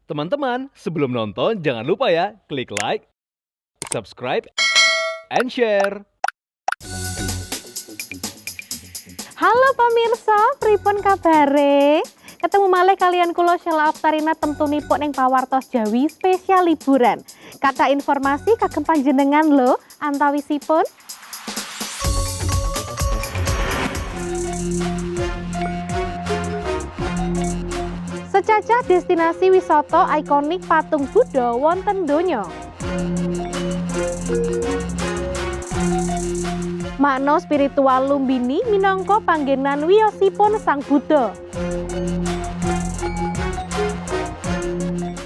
Teman-teman, sebelum nonton jangan lupa ya klik like, subscribe, and share. Halo pemirsa, pripun kabare? Ketemu malih kalian kula Sheila Aftarina temtunipun ing pawartos Jawi spesial liburan. Kata informasi kagem panjenengan lho antawisipun. Secacah destinasi wisata ikonik patung Buddha wonten donya. Makna spiritual Lumbini minangka panggenan wiyosipun Sang Buddha.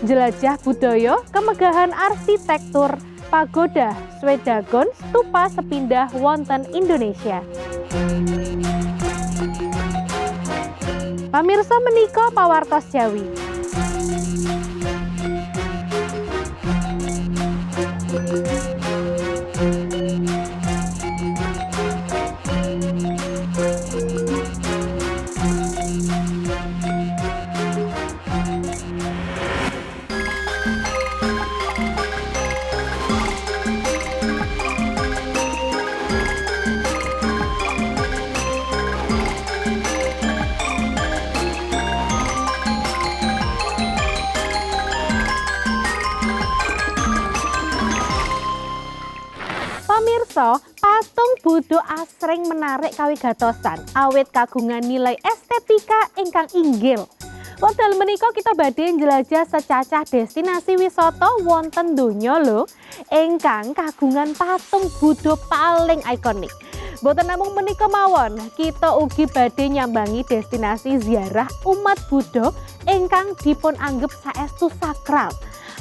Jelajah budaya, kemegahan arsitektur, pagoda, swedagon, stupa sepindah wonten Indonesia. Pamirsa menika pawartos Jawi. Pamirsa, patung Buddha asring menarik kawigatosan awit kagungan nilai estetika ingkang inggil. Wekdal menika kita badhe njelajah secacah destinasi wisata wonten donya lho ingkang kagungan patung Buddha paling ikonik. Boten namung menika mawon, kita ugi badhe nyambangi destinasi ziarah umat Buddha ingkang dipun anggep saestu sakral.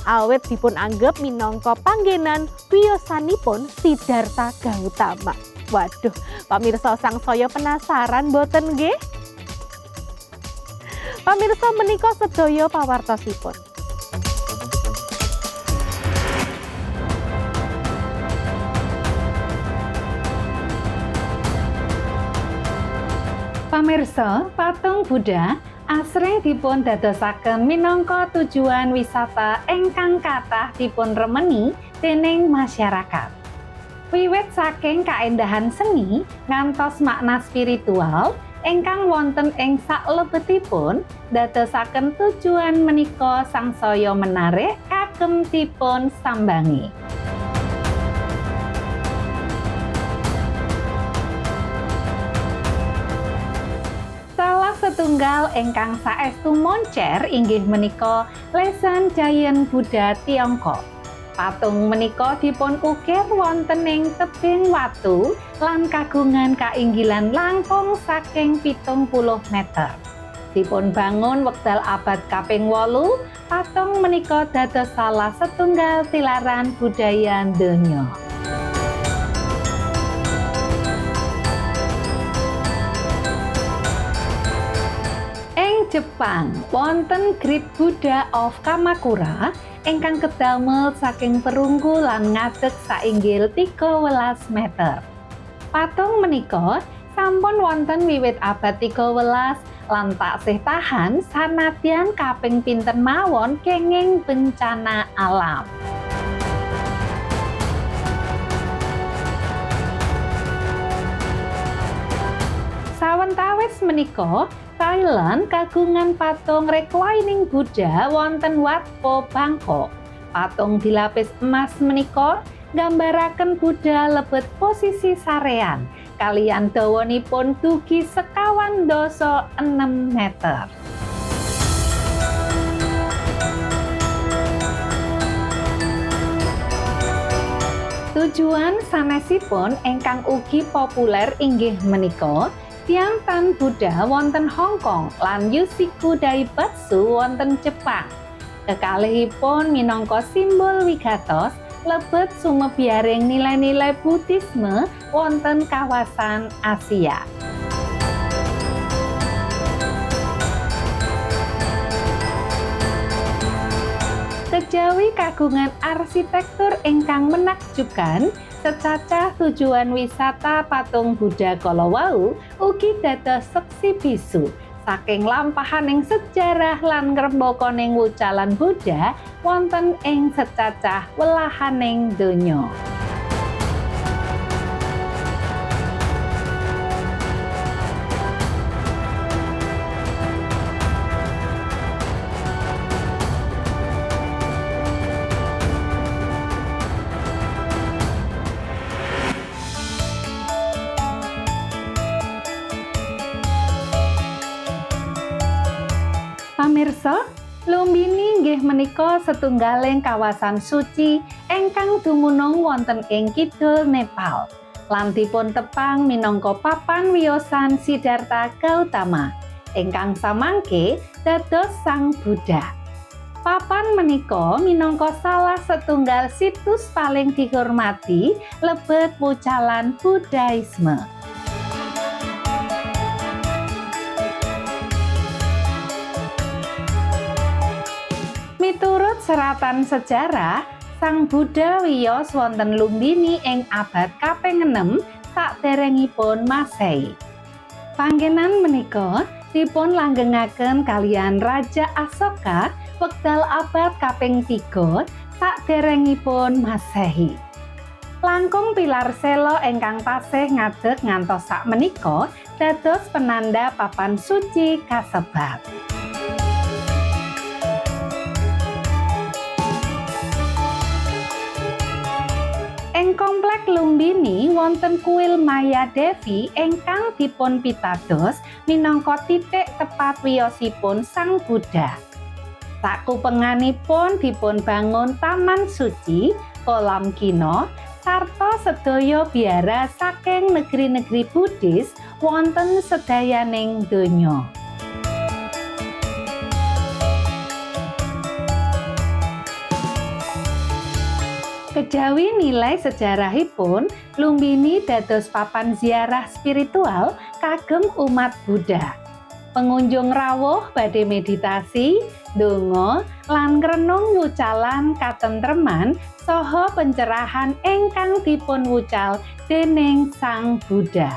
Awit dipun anggap minangka panggenan wiyosanipun Siddhartha Gautama. Waduh, pamirsa sangsaya penasaran boten nggih? Pamirsa menika sedaya pawartosipun. Pamirsa, patung Buddha asring dipun dadosaken minangka tujuan wisata ingkang kathah dipun remeni dening masyarakat. Wiwit saking kaendahan seni ngantos makna spiritual ingkang wonten ing salebetipun dadosaken tujuan menika sangsaya menarik kagem dipun sambangi. Setunggal ingkang saestu moncer inggih menika lesan Giant Buddha Tiongkok. Patung menika dipun ukir wonten ing tebing watu lan kagungan kainggilan langkung saking 70 meter. Dipun bangun wekdal abad kaping 8, patung menika dados salah setunggal tilaran budaya donya. Jepang wonten Great Buddha of Kamakura ingkang kedamel saking perunggu lan ngadeg sainggil 13 meter. Patung menika sampun wonten wiwit abad 13 lan taksih tahan sanadyan kaping pinten mawon kenging bencana alam. Sawentawis menika Thailand kagungan patung reclining Buddha wonten Wat Po Bangkok. Patung dilapis emas menika nggambaraken Buddha lebet posisi sarean kaliyan dawanipun dugi 1,6 meter. Tujuan sanesipun ingkang ugi populer inggih menika Tiang Tan Buddha wonten Hong Kong lan Yusiku Daibatsu wonten Jepang. Kekalihipun minangka simbol wigatos lebet sumebiaring nilai-nilai Buddhisme wonten kawasan Asia. Kejawi kagungan arsitektur ingkang menakjubkan, secacah tujuan wisata patung Buddha kala wau ugi dados seksi bisu saking lampahaning sejarah lan ngrembokaning wucalan Buddha wonten ing secacah welahaning donya. Pamirsa, Lumbini inggih menika setunggaling kawasan suci ingkang dumunung wonten ing kidul Nepal. Lan dipun tepang minangka papan wiyosan Siddhartha Gautama ingkang samangke dados Sang Buddha. Papan menika minangka salah setunggal situs paling dihormati lebet wucalan Buddhaisme. Miturut seratan sejarah, Sang Buddha wiyos wonten Lumbini ing abad kaping 6 saderengipun Masehi. Panggenan menika dipun langgengaken kaliyan Raja Asoka wekdal abad kaping 3 saderengipun Masehi. Langkung pilar sela ingkang tasih ngadeg ngantos sakmenika dados penanda papan suci kasebat. Ing komplek Lumbini wonten kuil Maya Devi ingkang dipun pitados minangka titik tepat wiyosipun Sang Buddha. Sakupenganipun dipun bangun taman suci, kolam kino, sarta sedaya biara saking negeri-negeri Buddhis wonten sedayaning donya. Kejawi nilai sejarahipun, Lumbini dados papan ziarah spiritual kagem umat Buddha. Pengunjung rawuh badhe meditasi, ndonga, lan ngrenung wucalan katentreman saha pencerahan ingkang dipun wucal dening Sang Buddha.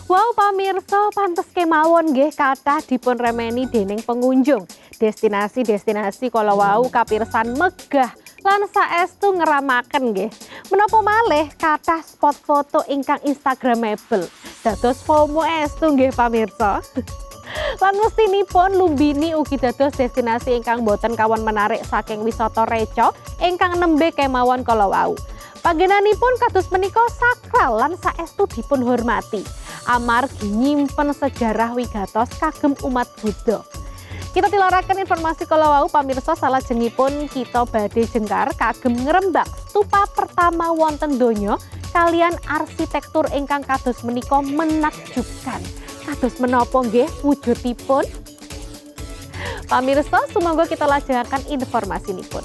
Wow pamirsa, pantes kemawon nggih kathah dipun remeni dening pengunjung. Destinasi-destinasi kala wau kapirsan megah lan saestu ngeramaken nggih. Menapa malih kathah spot foto ingkang instagramable. Dados FOMO estu nggih pamirsa. Lan mestinipun Lumbini ugi dados destinasi ingkang boten kawan menarik saking wisata reca ingkang nembe kemawon kala wau. Panggenanipun kados menika sakral lan saestu dipun hormati. Amargi nyimpen sejarah wigatos kagem umat Buddha. Kita tilaraken informasi kala wau pamirsa, salajengipun kita badhe jengkar kagem ngrembak stupa pertama wonten donya kalian arsitektur ingkang kados menika menakjubkan. Kados menapa nggih wujudipun? Pamirsa, sumangga kita lajengaken informasinipun.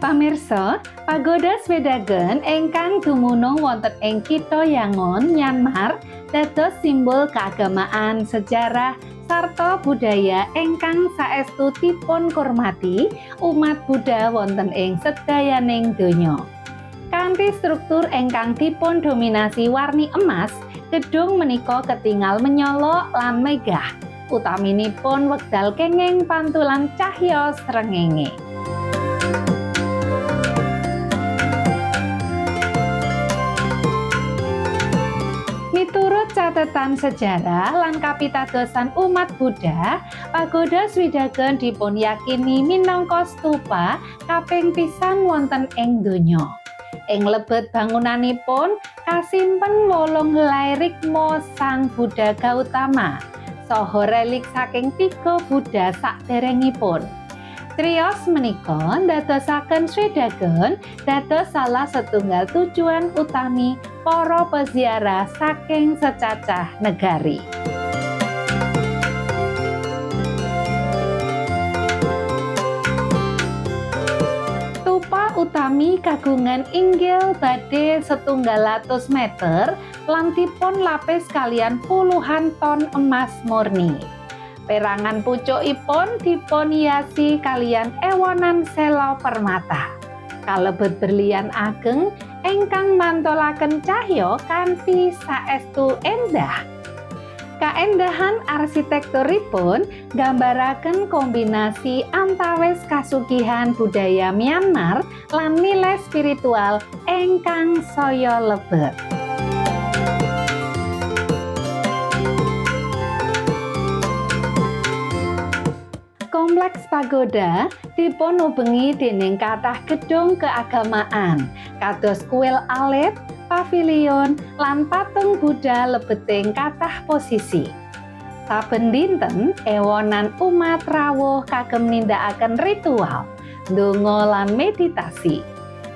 Pamirsa, Pagoda Svedagon ingkang dumunung wonten ing Kitha Yangon, Myanmar, dados simbol keagamaan, sejarah, sarta budaya ingkang saestu dipun hormati umat Buddha wonten ing sedayaning donya. Kanthi struktur ingkang dipun dominasi warni emas, gedung menika ketingal menyala lan megah. Utaminipun wekdal kenging pantulan cahya srengenge. Miturut catatan sejarah lan kapitadosan umat Buddha, Pagoda Svedagon dipun yakini minangka stupa kaping pisan wonten ing donya. Ing lebet bangunanipun kasimpen 8 helai rikma Sang Buddha Gautama saha relik saking 3 Buddha saderengipun. Criyos menika ndadosaken Svedagon dados salah setunggal tujuan utami para peziarah saking secacah negari. Stupa utami kagungan inggil badhe 100 meter lan dipun lapis kalian puluhan ton emas murni. Perangan pucukipun dipun hiasi kalian ewonan sela permata. Kalebet berlian ageng ingkang mantulaken cahya kanthi saestu endah. Kaendahan arsitekturipun nggambaraken kombinasi antawis kasugihan budaya Myanmar lan nilai spiritual ingkang saya lebet. Kompleks pagoda dipun ubengi dening kathah gedung keagamaan kados kuil alit, pavilion lan patung Buddha lebeting kathah posisi. Saben dinten ewonan umat rawuh kagem nindakaken ritual, ndonga lan meditasi.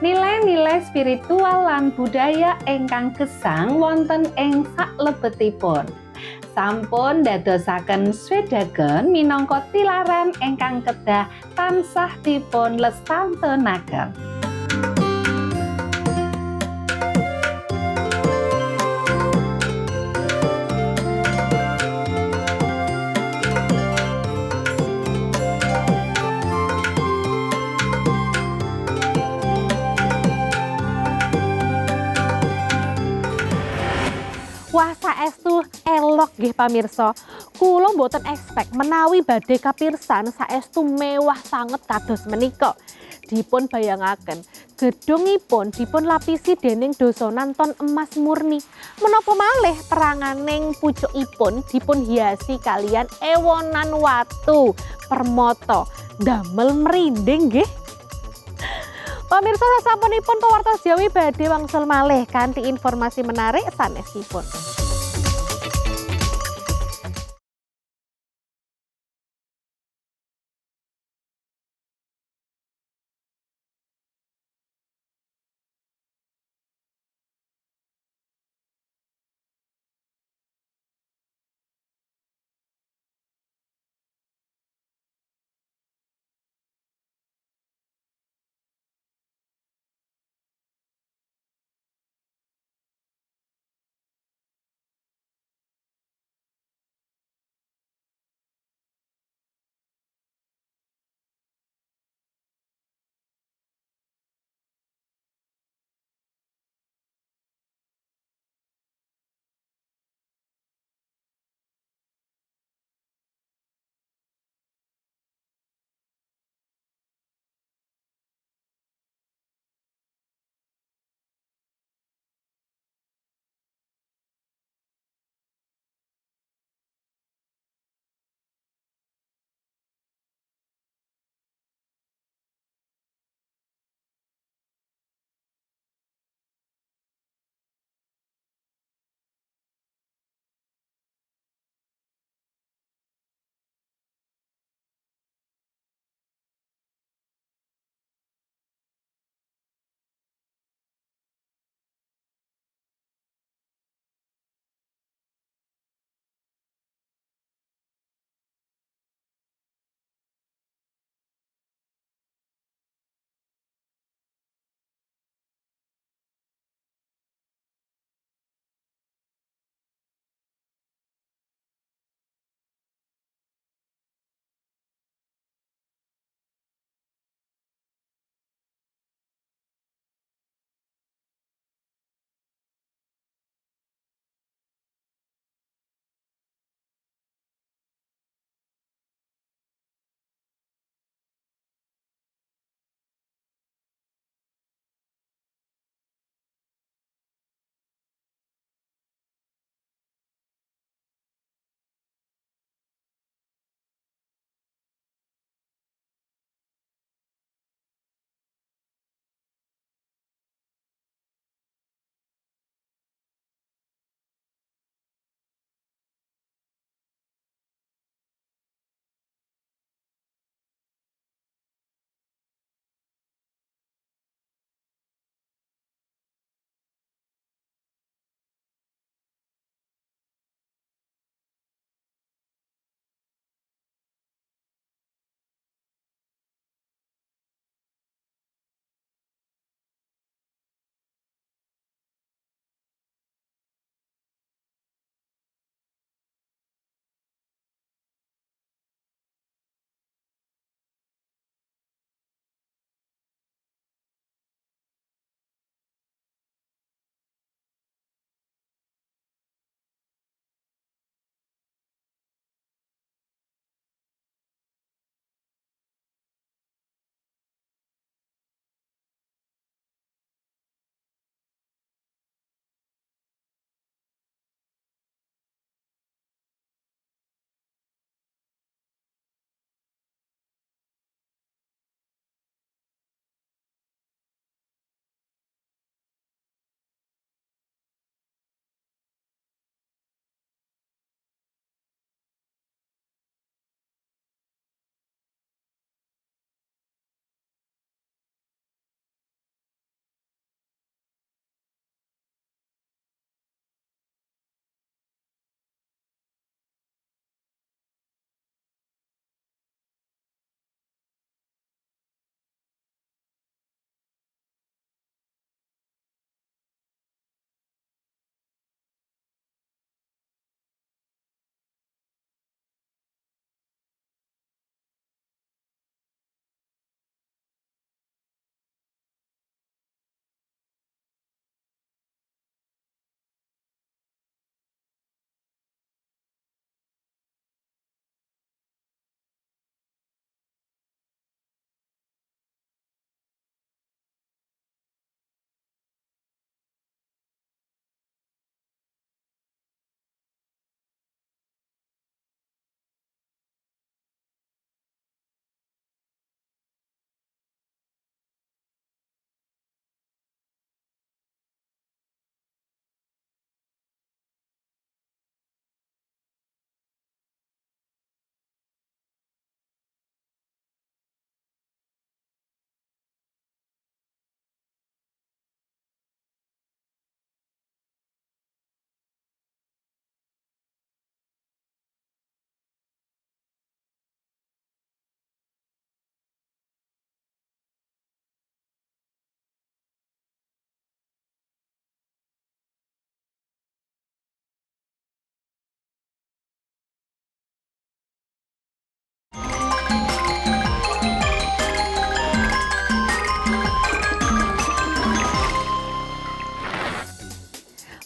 Nilai-nilai spiritual lan budaya ingkang gesang wonten ing saklebetipun. Sampun dadosaken Swedagon minangka tilaran ingkang kedah tansah dipun lestantunaken. Wah, saestu elok nggih pamirsa. Kula mboten expect menawi badhe kapirsan saestu mewah sanget kados menika. Dipun bayangaken, gedungipun dipun lapisi dening dosonan ton emas murni. Menapa malih peranganing pucukipun dipun hiasi kalian ewonan watu permata. Damel merinding nggih. Pamirsa sasampunipun pawartos Jawi badhe wangsul malih kanthi informasi menarik sanesipun.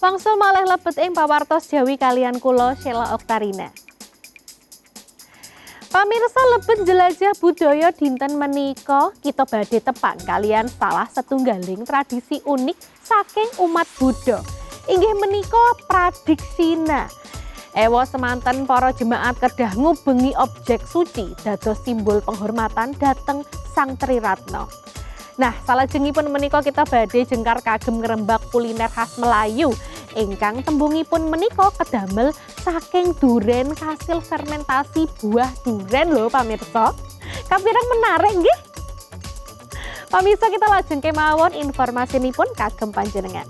Wangsul malih lebet ing pawartos Jawi kalian kula Sheila Oktarina. Pamirsa lebet jelajah budaya dinten menika kita badhe tepang kalian salah setunggaling tradisi unik saking umat Buddha. Inggih menika pradiksina. Ewa semanten para jemaat kedah ngubengi objek suci dados simbol penghormatan dhateng Sang Triratna. Nah, salajengipun menika kita badhe jengkar kagem ngrembak kuliner khas Melayu ingkang tembungipun menika kedamel saking duren kasil fermentasi buah duren lho pamirsa. Kapirang menarik nggih? Pamirsa kita lajeng kemawon informasinipun kagem panjenengan.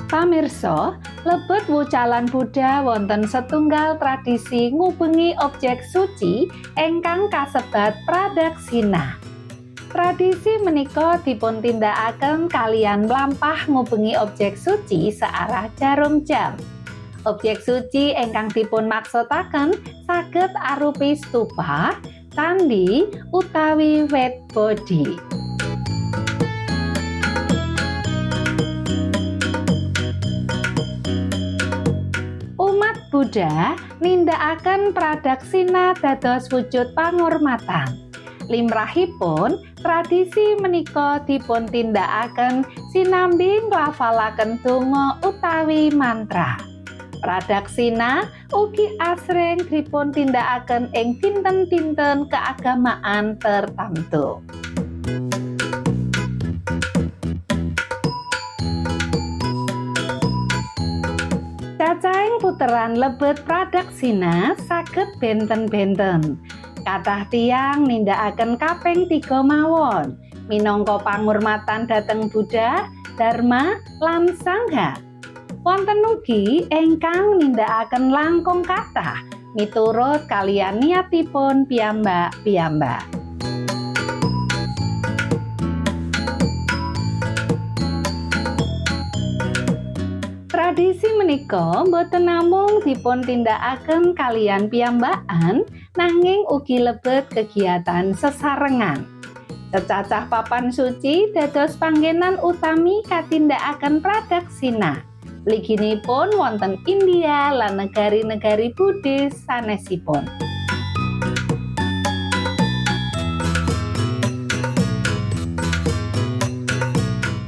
Pamirsa, lebet wucalan Buddha wonten setunggal tradisi ngubengi objek suci ingkang kasebat pradaksina. Tradisi menika dipun tindakaken kalian mlampah ngubengi objek suci searah jarum jam. Objek suci ingkang dipun maksudaken saged arupi stupa, candi utawi wit bodhi. Buddha nindakaken pradaksina dados wujud pangurmatan. Limrahipun tradisi menika dipun tindakaken sinambi nglafalaken donga utawi mantra. Pradaksina ugi asring dipun tindakaken ing dinten-dinten keagamaan tertentu. Cacahing puteran lebet pradaksina saged benten-benten. Kathah tiyang nindakaken kaping 3 mawon minangka pangurmatan dhateng Buddha, Dharma, lan Sangha. Wonten ugi ingkang nindakaken langkung kathah miturut kaliyan niatipun piyambak-piyambak. Tradisi menika boten namung dipun tindakaken kaliyan piyambakan nanging ugi lebet kegiatan sesarengan. Secacah papan suci dados panggenan utami katindakaken pradaksina. Mliginipun wonten India lan negari-negari Buddhis sanesipun.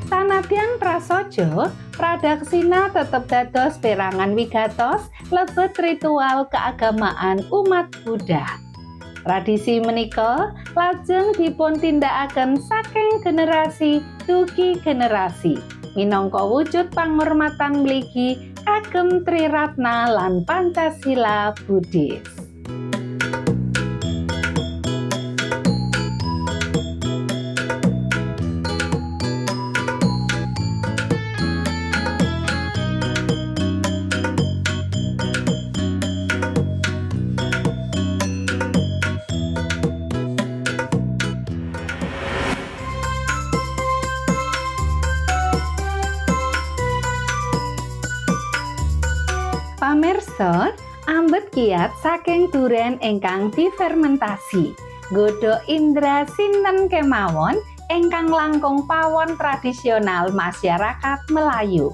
Sanadyan prasaja, pradaksina tetep dados perangan wigatos lebet ritual keagamaan umat Buddha. Tradisi menika lajeng dipun tindakaken saking generasi dugi generasi minangka wujud panghormatan mligi kagem Triratna lan Pancasila Buddhis. Pamirsa, ambet kiat saking duren ingkang difermentasi. Godho indra sinten kemawon ingkang langkung pawon tradisional masyarakat Melayu.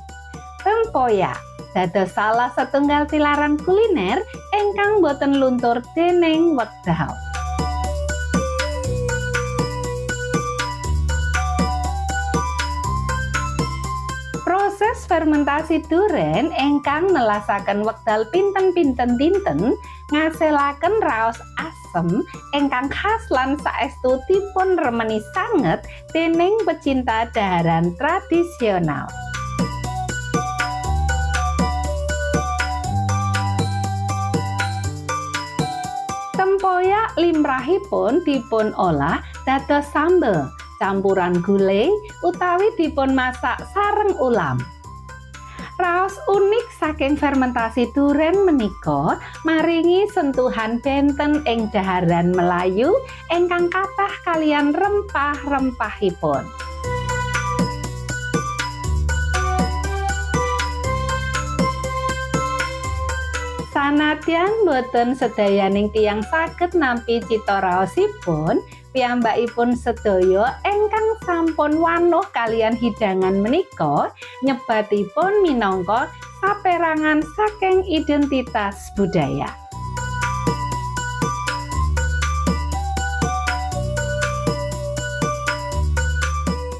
Tempoyak dados salah setunggal tilaran kuliner ingkang boten luntur dening wekdal. Proses fermentasi duren ingkang nelasaken wekdal pinten-pinten dinten ngasilaken raos asem ingkang khas lan saestu dipun remeni sanget dening pecinta daharan tradisional. Tempoyak limrahipun dipun olah dados sambel campuran gulai utawi dipun masak sareng ulam. Raos unik saking fermentasi duren menika maringi sentuhan benten ing daharan Melayu ingkang kathah kaliyan rempah-rempahipun. Sanadyan boten sedayaning tiyang saged nampi cita raosipun, piyambakipun sedaya ingkang sampun wanuh kalian hidangan menika nyebatipun minangka saperangan saking identitas budaya.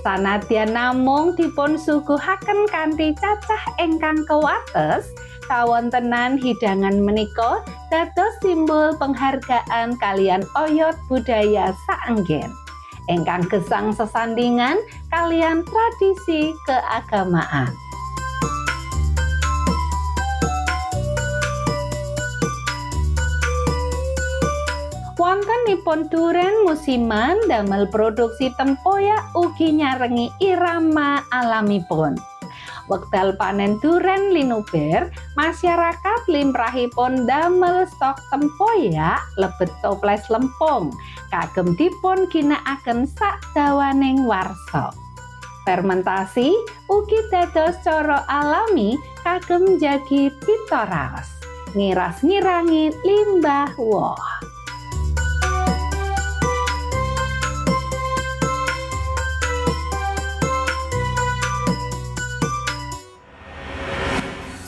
Sanadyan namung dipun suguhaken kanthi cacah ingkang kewates, kawontenan hidangan menika dados simbol penghargaan kalian oyot budaya saenggen ingkang gesang sesandingan kalian tradisi keagamaan. Wontenipun duren musiman damel produksi tempoyak ugi nyarengi irama alamipun. Wekdal panen duren linuber, masyarakat limrahipun damel stok tempoyak lebet toples lempung kagem dipun ginakaken sak dawaning warsa. Fermentasi ugi dados cara alami kagem njagi cita raos, ngiras-ngirangi limbah woh.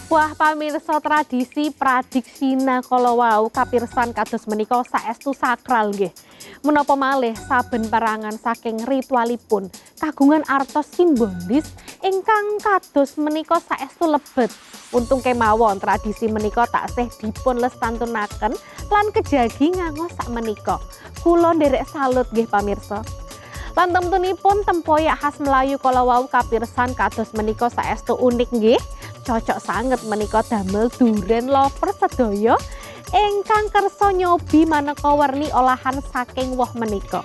Wah pamirsa, tradisi pradiksina kala wau kapirsan kados menika saestu sakral nggih. Menapa malih saben perangan saking ritualipun kagungan artos simbolis ingkang kados menika saestu lebet. Untung kemawon tradisi menika taksih dipun lestantunaken lan kejagi nganggo sak menika. Kula nderek salut nggih pamirsa. Lan temtunipun tempoyak khas Melayu kala wau kapirsan kados menika saestu unik nggih. Cocok sanget menika damel duren lover sedaya ingkang kersa nyobi maneka werni olahan saking woh menika.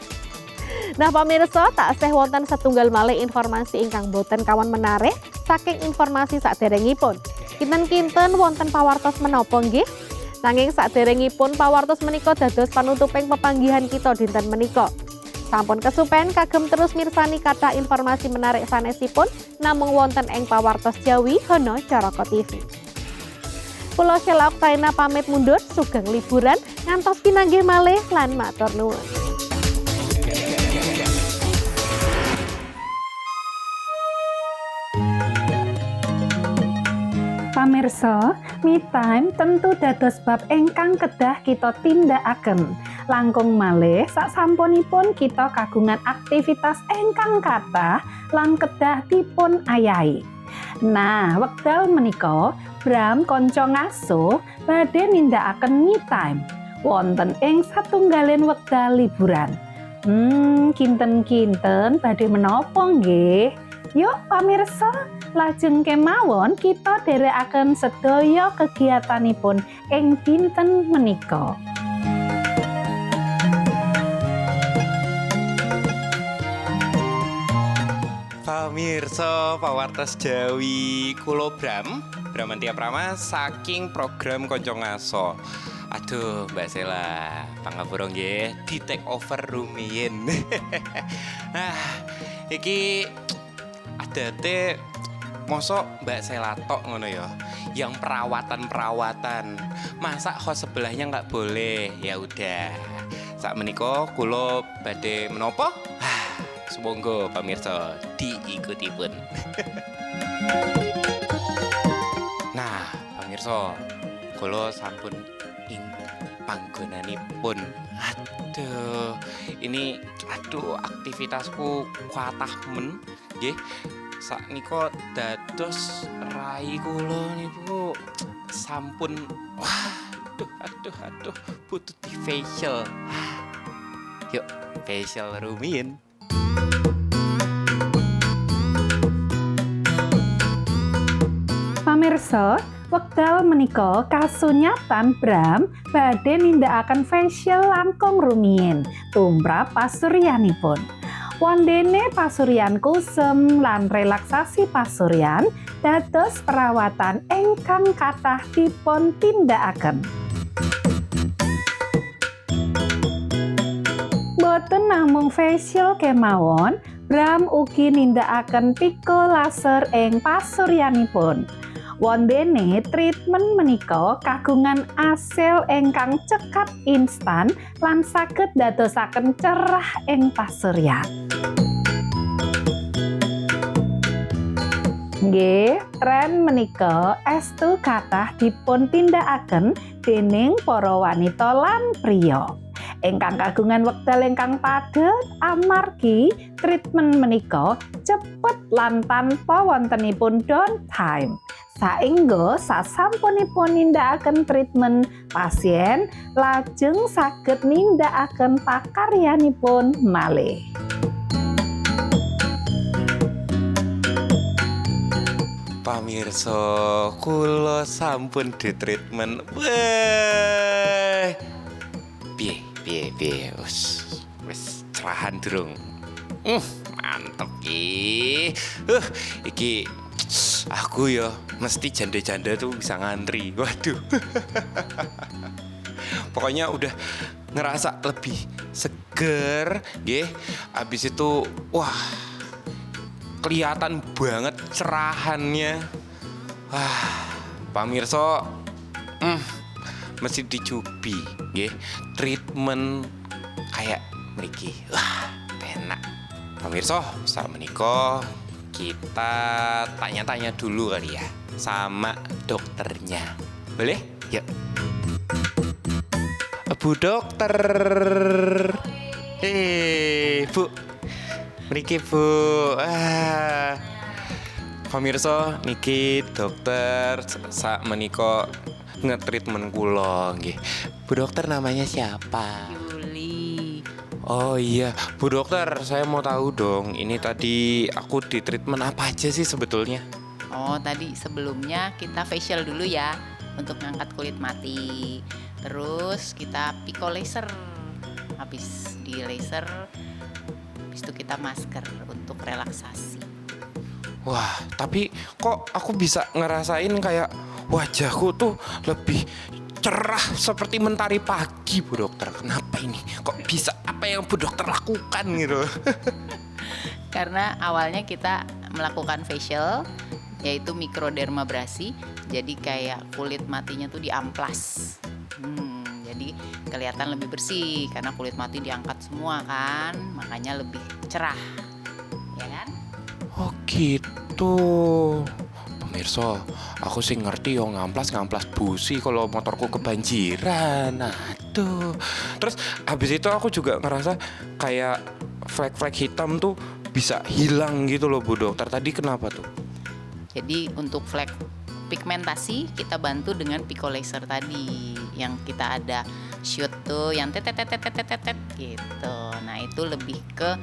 Nah pamirsa, taksih wonten setunggal malih informasi ingkang boten kawan menarik saking informasi saderengipun. Kinten-kinten wonten pawartos menapa nggih? Nanging saderengipun pawartos menika dados panutuping pepanggihan kita dinten menika. Sampun kesupen kagem terus mirsani kathah informasi menarik sanesipun namung wonten ing pawartos Jawi Hono Caraka TV. Kula Sheila Oktaina pamit mundur, sugeng liburan ngantos pinanggih malih lan matur nuwun. Pamirsa, me time tentu dados bab ingkang kedah kita tindakaken. Langkung malih saksampunipun kita kagungan aktivitas ingkang kathah lan kedah dipun ayahi. Nah, wekdal menika Bram kanca ngasuh badhe nindakaken me time wonten ing satunggaling wekdal liburan. Kinten-kinten badhe menapa nggih? Yuk pamirsa, lajeng kemawon kita dherekaken sedaya kegiatanipun ing dinten menika. Pamirsa pawartos Jawi, kula Bramantia Prama saking program Konco Ngaso. Aduh Mbak Sheila, pangapura nggih di take over rumiyin. Nah, iki adate mosok Mbak Sheila tok ngono ya, yang perawatan masa host sebelahnya nggak boleh. Ya udah, sak menika kula badhe menapa? Semoga pamirsa diikutipun. Nah, pamirsa, kula sampun ing panggonanipun. Aduh, aktivitasku kuatah men nggih. Saknika dados rai kula niku sampun aduh butuh di facial. Yuk, facial rumiyin. Pamirsa, wekdal menika kasunyatan Bram badhe nindakaken facial langkung rumiyin tumrap pasuryanipun. Wondene pasuryan kusem lan relaksasi pasuryan dados perawatan ingkang kathah dipun tindakaken. Boten namung facial kemawon, Bram ugi nindakaken piko laser ing pasuryanipun. Wondene treatment menika kagungan asil ingkang cekap instan lan saged dadosaken cerah ing pasuryan. Nggih, tren menika estu kathah dipun tindakaken dening para wanita lan priya ingkang kagungan wekdal ingkang padhet amargi treatment menika cepet lan tanpa wontenipun downtime. Saengga sasampunipun nindakaken treatment, pasien lajeng saged nindakaken pakaryanipun malih. Pamirsa, kula sampun ditreatment. Weh. Piye. Wis cerahan durung. Mantep iki. Iki aku ya mesti janda-janda tuh bisa ngantri. Waduh. Pokoknya udah ngerasa lebih seger, nggih. Abis itu wah, kelihatan banget cerahannya. Wah, pamirsa, mesti dicobi, nggih. Treatment kayak mriki. Wah, enak. Pamirsa, sak menika kita tanya-tanya dulu kali ya sama dokternya. Boleh? Yuk. Bu dokter. Bu. Niki Bu. Pamirsa niki dokter sak menika ngetreatment kula nggih. Bu dokter namanya siapa? Yuli. Oh iya, Bu dokter, saya mau tahu dong. Ini tadi aku di treatment apa aja sih sebetulnya? Oh, tadi sebelumnya kita facial dulu ya untuk ngangkat kulit mati. Terus kita pico laser. Habis di laser, habis itu kita masker untuk relaksasi. Wah, tapi kok aku bisa ngerasain kayak wajahku tuh lebih cerah seperti mentari pagi, Bu dokter. Kenapa ini? Kok bisa? Apa yang Bu dokter lakukan gitu? Karena awalnya kita melakukan facial yaitu mikrodermabrasi. Jadi kayak kulit matinya tuh diamplas. Jadi kelihatan lebih bersih karena kulit mati diangkat semua kan, makanya lebih cerah. Ya kan? Oh gitu. Pemirsa, aku sih ngerti yo ngamplas busi kalau motorku kebanjiran. Aduh. Terus habis itu aku juga ngerasa kayak flek-flek hitam tuh bisa hilang gitu loh Bu dokter. Tadi kenapa tuh? Jadi untuk flek pigmentasi kita bantu dengan pico laser tadi yang kita ada shoot tuh yang tet gitu. Nah, itu lebih ke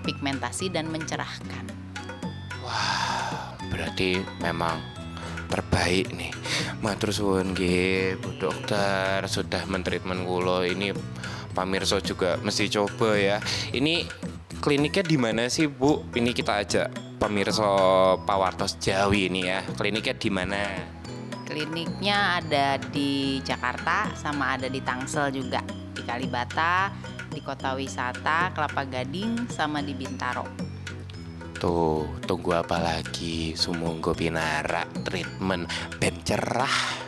pigmentasi dan mencerahkan. Wah, berarti memang terbaik nih. Matur suwun nggih Bu dokter sudah mentreatment kula. Ini pamirsa juga mesti coba ya. Ini kliniknya di mana sih Bu? Ini kita ajak pamirsa Pawartos Jawi ini ya. Kliniknya di mana? Kliniknya ada di Jakarta sama ada di Tangsel juga, di Kalibata, di Kota Wisata Kelapa Gading sama di Bintaro. Tuh, tunggu apa lagi? Sumangga pinarak treatment ben cerah.